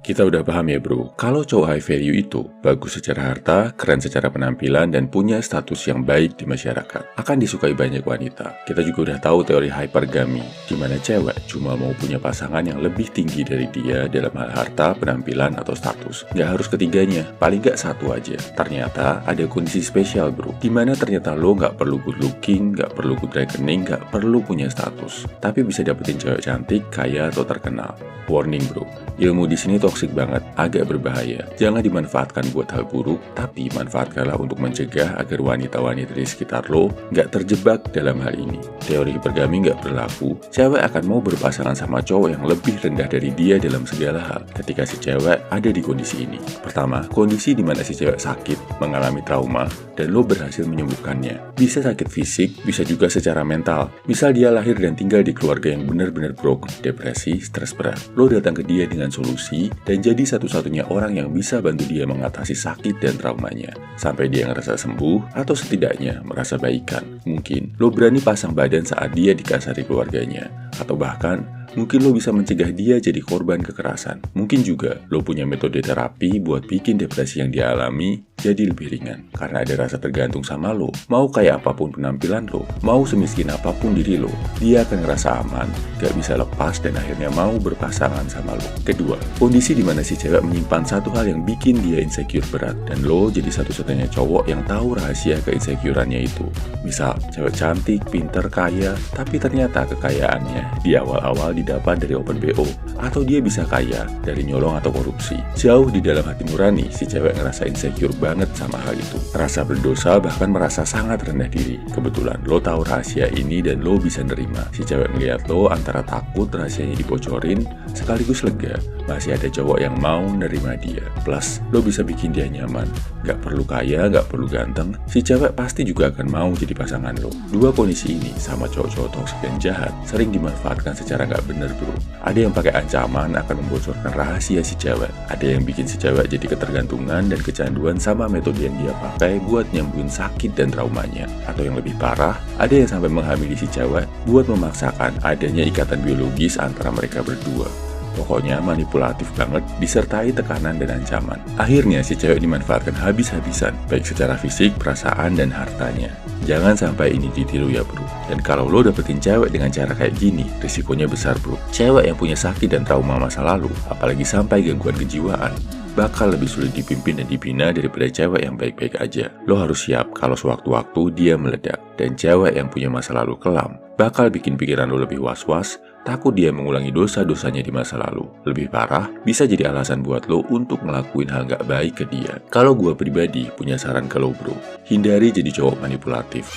Kita udah paham ya bro, kalau cowok high value itu bagus secara harta, keren secara penampilan, dan punya status yang baik di masyarakat. Akan disukai banyak wanita. Kita juga udah tahu teori hypergamy, di mana cewek cuma mau punya pasangan yang lebih tinggi dari dia dalam hal harta, penampilan, atau status. Nggak harus ketiganya, paling nggak satu aja. Ternyata ada kondisi spesial bro, di mana ternyata lo nggak perlu good looking, nggak perlu good reckoning, nggak perlu punya status. Tapi bisa dapetin cewek cantik, kaya, atau terkenal. Warning bro, ilmu di sini toksik banget, agak berbahaya. Jangan dimanfaatkan buat hal buruk, tapi manfaatkanlah untuk mencegah agar wanita-wanita di sekitar lo nggak terjebak dalam hal ini. Teori hipergami nggak berlaku, cewek akan mau berpasangan sama cowok yang lebih rendah dari dia dalam segala hal ketika si cewek ada di kondisi ini. Pertama, kondisi di mana si cewek sakit, mengalami trauma, dan lo berhasil menyembuhkannya. Bisa sakit fisik, bisa juga secara mental. Misal dia lahir dan tinggal di keluarga yang benar-benar broke, depresi, stres berat. Lo datang ke dia dengan solusi, dan jadi satu-satunya orang yang bisa bantu dia mengatasi sakit dan traumanya. Sampai dia ngerasa sembuh, atau setidaknya merasa baikan. Mungkin lo berani pasang badan saat dia dikasari keluarganya. Atau bahkan, mungkin lo bisa mencegah dia jadi korban kekerasan. Mungkin juga lo punya metode terapi buat bikin depresi yang dia alami jadi lebih ringan. Karena ada rasa tergantung sama lo. Mau kayak apapun penampilan lo, mau semiskin apapun diri lo, dia akan ngerasa aman, gak bisa lepas, dan akhirnya mau berpasangan sama lo. Kedua, kondisi di mana si cewek menyimpan satu hal yang bikin dia insecure berat, dan lo jadi satu-satunya cowok yang tahu rahasia keinsecurannya itu. Misal, cewek cantik, pinter, kaya, tapi ternyata kekayaannya di awal-awal didapat dari open BO, atau dia bisa kaya dari nyolong atau korupsi. Jauh di dalam hati nurani, si cewek ngerasa insecure banget sama hal itu. Rasa berdosa, bahkan merasa sangat rendah diri. Kebetulan lo tahu rahasia ini dan lo bisa nerima. Si cewek ngeliat lo antara takut rahasianya dibocorin, sekaligus lega, masih ada cowok yang mau nerima dia. Plus, lo bisa bikin dia nyaman. Gak perlu kaya, gak perlu ganteng, si cewek pasti juga akan mau jadi pasangan lo. Dua kondisi ini sama cowok-cowok toksik dan jahat sering dimanfaatkan secara gak bener bro. Ada yang pakai ancaman akan membocorkan rahasia si cewek. Ada yang bikin si cewek jadi ketergantungan dan kecanduan sama metode yang dia pakai buat nyembuhin sakit dan traumanya. Atau yang lebih parah, ada yang sampai menghamili si cewek buat memaksakan adanya ikatan biologis antara mereka berdua. Pokoknya manipulatif banget, disertai tekanan dan ancaman. Akhirnya si cewek dimanfaatkan habis-habisan, baik secara fisik, perasaan, dan hartanya. Jangan sampai ini ditiru ya bro. Dan kalau lo dapetin cewek dengan cara kayak gini, risikonya besar bro. Cewek yang punya sakit dan trauma masa lalu, apalagi sampai gangguan kejiwaan, bakal lebih sulit dipimpin dan dibina daripada cewek yang baik-baik aja. Lo harus siap kalau sewaktu-waktu dia meledak. Dan cewek yang punya masa lalu kelam bakal bikin pikiran lo lebih was-was, takut dia mengulangi dosa-dosanya di masa lalu. Lebih parah, bisa jadi alasan buat lo untuk ngelakuin hal gak baik ke dia. Kalau gue pribadi punya saran ke lo bro, hindari jadi cowok manipulatif.